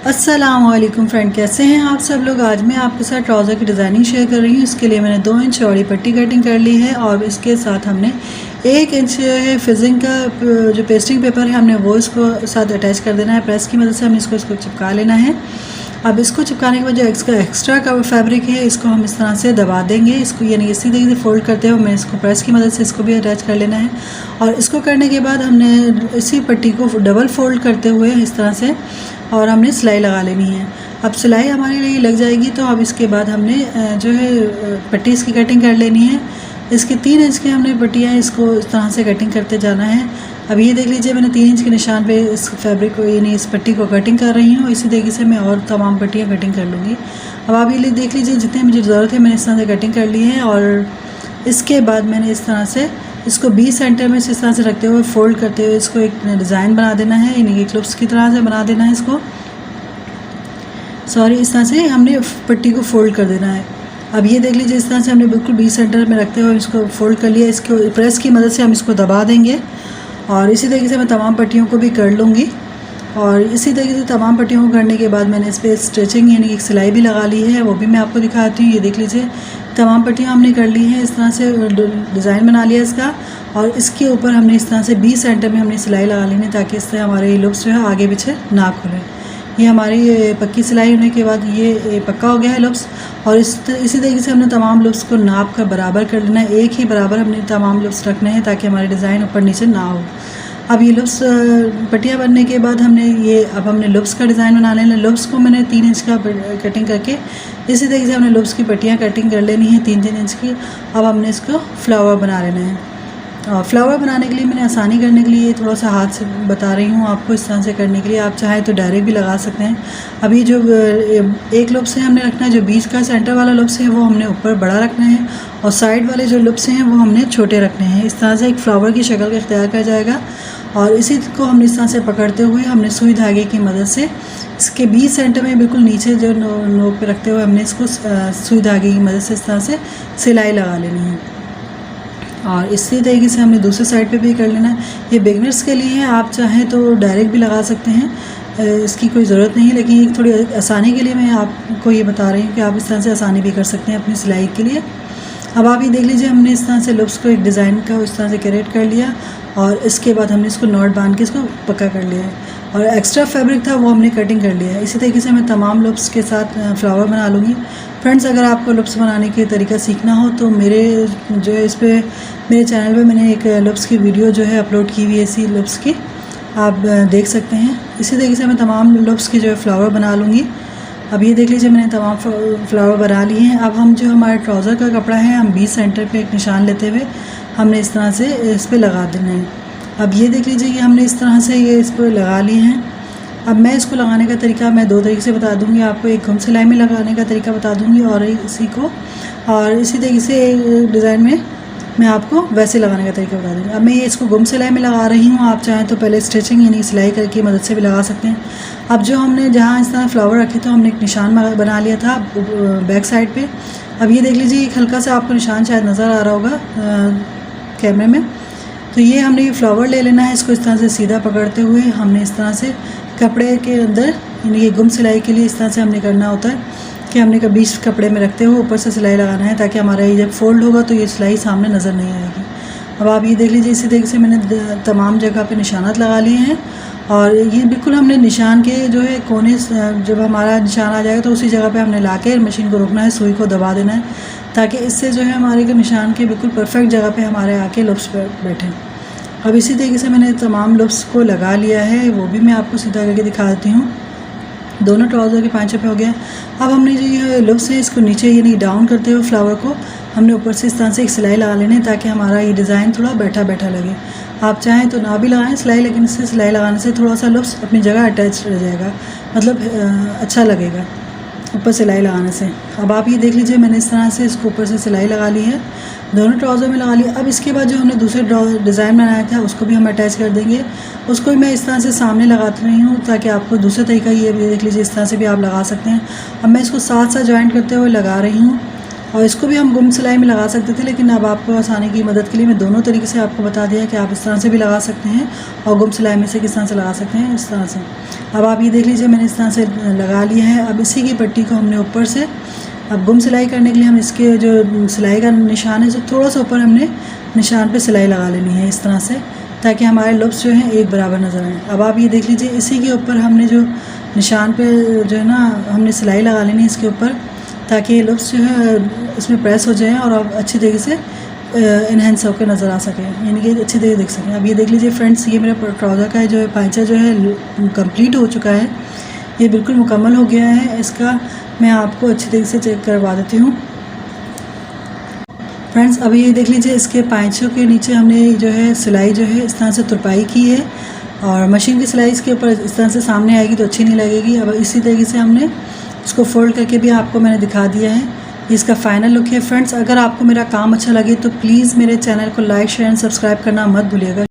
अस्सलामुअलैकुम फ्रेंड, कैसे हैं आप सब लोग। आज मैं आपके साथ ट्राउज़र की डिज़ाइनिंग शेयर कर रही हूँ। इसके लिए मैंने 2 इंच चौड़ी पट्टी कटिंग कर ली है और इसके साथ हमने 1 इंच है फिजिंग का जो पेस्टिंग पेपर है हमने वो इसको साथ अटैच कर देना है। प्रेस की मदद से हमने इसको चिपका लेना है। अब इसको चिपकाने के बाद जो एक्स्ट्रा का फैब्रिक है इसको हम इस तरह से दबा देंगे। इसको यानी इसी तरीके से फोल्ड करते हुए हमें इसको प्रेस की मदद से इसको भी अटैच कर लेना है। और इसको करने के बाद हमने इसी पट्टी को डबल फोल्ड करते हुए इस तरह से और हमने सिलाई लगा लेनी है। अब सिलाई हमारे लिए लग जाएगी तो अब इसके बाद हमने जो है पट्टी इसकी कटिंग कर लेनी है। इसके 3 इंच की हमने पट्टियाँ इसको इस तरह से कटिंग करते जाना है। अब ये देख लीजिए मैंने 3 इंच के निशान पे इस फैब्रिक को यानी इस पट्टी को कटिंग कर रही हूँ। इसी तरीके से मैं और तमाम पट्टियाँ कटिंग कर लूँगी। अब आप ये देख लीजिए जितनी मुझे ज़रूरत है मैंने इस तरह से कटिंग कर ली है। और इसके बाद मैंने इस तरह से इसको 20 सेंटर में इस तरह से रखते हुए फोल्ड करते हुए इसको एक डिज़ाइन बना देना है, यानी कि क्लिप्स की तरह से बना देना है इसको। इस तरह से हमने पट्टी को फोल्ड कर देना है। अब ये देख लीजिए इस तरह से हमने बिल्कुल 20 सेंटर में रखते हुए इसको फोल्ड कर लिया। इसको प्रेस की मदद से हम इसको दबा देंगे और इसी तरीके से मैं तमाम पट्टियों को भी कर लूँगी। और इसी तरीके से तमाम पट्टियों को करने के बाद मैंने इस पर स्टिचिंग यानी एक सिलाई भी लगा ली है, वो भी मैं आपको दिखाती हूँ। ये देख लीजिए तमाम पट्टियाँ हमने कर ली हैं। इस तरह से डिज़ाइन बना लिया इसका और इसके ऊपर हमने इस तरह से 20 सेंटर में हमने सिलाई लगा लेनी ताकि इससे हमारे लुप्स जो है आगे पीछे ना खुले। ये हमारी पक्की सिलाई होने के बाद ये पक्का हो गया है लुप्स। और इसी तरीके से हमने तमाम लुप्स को नाप कर बराबर कर लेना है। एक ही बराबर हमने तमाम लुप्स रखने हैं ताकि हमारे डिज़ाइन ऊपर नीचे ना हो। अब ये लुप्स पट्टियाँ बनने के बाद अब हमने लुप्स का डिज़ाइन बना लेना। लुप्स को मैंने 3 इंच का कटिंग करके इसी तरीके से हमने लुप्स की पट्टियाँ कटिंग कर लेनी है 3-3 इंच की। अब हमने इसको फ्लावर बना लेना है। और फ्लावर बनाने के लिए मैंने आसानी करने के लिए थोड़ा सा हाथ से बता रही हूँ आपको इस तरह से करने के लिए। आप चाहें तो डायरेक्ट भी लगा सकते हैं। अभी जो एक लुप्स है हमने रखना है, जो बीच का सेंटर वाला लुप्स है वो हमने ऊपर बड़ा रखना है और साइड वाले जो लुप्स हैं वो हमने छोटे रखने हैं। इस तरह से एक फ्लावर की शक्ल का इख्तियार कर जाएगा। और इसी को हमने इस तरह से पकड़ते हुए हमने सुई धागे की मदद से इसके 20 सेंटर में बिल्कुल नीचे जो नोक पे रखते हुए हमने इसको सुई धागे की मदद से इस तरह से सिलाई लगा लेनी है। और इसी तरीके से हमने दूसरे साइड पे भी कर लेना है। ये बिगनर्स के लिए है, आप चाहें तो डायरेक्ट भी लगा सकते हैं, इसकी कोई ज़रूरत नहीं है। लेकिन थोड़ी आसानी के लिए मैं आपको ये बता रही हूँ कि आप इस तरह से आसानी भी कर सकते हैं अपनी सिलाई के लिए। अब आप ये देख लीजिए हमने इस तरह से लुप्स को एक डिज़ाइन का इस तरह से क्रिएट कर लिया और इसके बाद हमने इसको नॉट बांध के इसको पक्का कर लिया है। और एक्स्ट्रा फैब्रिक था वो हमने कटिंग कर लिया है। इसी तरीके से मैं तमाम लुप्स के साथ फ्लावर बना लूँगी। फ्रेंड्स, अगर आपको लुप्स बनाने के तरीका सीखना हो तो मेरे चैनल पे मैंने एक लुप्स की वीडियो जो है अपलोड की हुई है इसी लुप्स की, आप देख सकते हैं। इसी तरीके से मैं तमाम लुप्स की जो है फ्लावर बना लूँगी। अब ये देख लीजिए मैंने तमाम फ्लावर बना लिए हैं। अब हम जो हमारे ट्राउज़र का कपड़ा है हम 20 सेंटर पे एक निशान लेते हुए हमने इस तरह से इस पर लगा देना है। अब ये देख लीजिए कि हमने इस तरह से ये इस पर लगा लिए हैं। अब मैं इसको लगाने का तरीका मैं 2 तरीके से बता दूंगी आपको। एक घुम सिलाई में लगाने का तरीका बता दूंगी और इसी तरीके से डिज़ाइन में मैं आपको वैसे लगाने का तरीका बता दूंगी। अब मैं ये इसको गुम सिलाई में लगा रही हूँ, आप चाहें तो पहले स्टिचिंग यानी सिलाई करके मदद से भी लगा सकते हैं। अब जो हमने जहाँ इस तरह फ्लावर रखे थे हमने एक निशान बना लिया था बैक साइड पे। अब ये देख लीजिए एक हल्का सा आपको निशान शायद नज़र आ रहा होगा कैमरे में। तो ये हमने ये फ्लावर ले लेना है, इसको इस तरह से सीधा पकड़ते हुए हमने इस तरह से कपड़े के अंदर यानी ये गुम सिलाई के लिए इस तरह से हमने करना होता है कि हमने कभी बीच कपड़े में रखते हुए ऊपर से सिलाई लगाना है ताकि हमारा ये जब फोल्ड होगा तो ये सिलाई सामने नज़र नहीं आएगी। अब आप ये देख लीजिए इसी तरीके से मैंने तमाम जगह पे निशानात लगा लिए हैं। और ये बिल्कुल हमने निशान के जो है कोने जब हमारा निशान आ जाएगा तो उसी जगह पे हमने ला के मशीन को रोकना है, सुई को दबा देना है ताकि इससे जो है हमारे निशान के बिल्कुल परफेक्ट जगह पे हमारे आके लुप्स पर बैठें। अब इसी तरीके से मैंने तमाम लुप्स को लगा लिया है, वो भी मैं आपको सीधा करके दिखा देती हूँ। दोनों ट्राउज़र के 5 पे हो गया। अब हमने जो ये लुप्स है इसको नीचे यानी डाउन करते हुए फ्लावर को हमने ऊपर से इस तरह से एक सिलाई लगा लेनी ताकि हमारा ये डिज़ाइन थोड़ा बैठा बैठा लगे। आप चाहें तो ना भी लगाएं सिलाई, लेकिन इससे सिलाई लगाने से थोड़ा सा लुप्स अपनी जगह अटैच रह जाएगा, मतलब अच्छा लगेगा ऊपर सिलाई लगाने से। अब आप ये देख लीजिए मैंने इस तरह से इसको ऊपर से सिलाई लगा ली है, दोनों ट्राउज़र में लगा लिया। अब इसके बाद जो हमने दूसरे डिज़ाइन बनाया था उसको भी हम अटैच कर देंगे। उसको भी मैं इस तरह से सामने लगाती रही हूँ ताकि आपको दूसरा तरीका ये भी देख लीजिए, इस तरह से भी आप लगा सकते हैं। अब मैं इसको साथ साथ जॉइंट करते हुए लगा रही हूँ। और इसको भी हम गुम सिलाई में लगा सकते थे, लेकिन अब आपको आसानी की मदद के लिए मैं दोनों तरीके से आपको बता दिया कि आप इस तरह से भी लगा सकते हैं और गुम सिलाई में से किस तरह से लगा सकते हैं, इस तरह से। अब आप ये देख लीजिए मैंने इस तरह से लगा लिया है। अब इसी की पट्टी को हमने ऊपर से, अब गुम सिलाई करने के लिए हम इसके जो सिलाई का निशान है, जो थोड़ा सा ऊपर हमने निशान पे सिलाई लगा लेनी है इस तरह से, ताकि हमारे लुप्स जो हैं एक बराबर नज़र आएँ। अब आप ये देख लीजिए इसी के ऊपर हमने जो निशान पे जो है ना हमने सिलाई लगा लेनी है इसके ऊपर, ताकि ये लुप्स जो है इसमें प्रेस हो जाएँ और आप अच्छी तरीके से इन्हेंस होकर नज़र आ सकें, यानी कि अच्छी तरीके देख सकें। अब ये देख लीजिए फ्रेंड्स, ये मेरा ट्राउज़र का जो है पाइचा जो है कंप्लीट हो चुका है, ये बिल्कुल मुकम्मल हो गया है। इसका मैं आपको अच्छी तरीके से चेक करवा देती हूँ फ्रेंड्स। अभी ये देख लीजिए इसके पाइचों के नीचे हमने जो है सिलाई जो है इस तरह से तुरपाई की है, और मशीन की सिलाई इसके ऊपर इस तरह से सामने आएगी तो अच्छी नहीं लगेगी। अब इसी तरीके से हमने इसको फोल्ड करके भी आपको मैंने दिखा दिया है। इसका फाइनल लुक है फ्रेंड्स। अगर आपको मेरा काम अच्छा लगे तो प्लीज़ मेरे चैनल को लाइक शेयर एंड सब्सक्राइब करना मत भूलिएगा।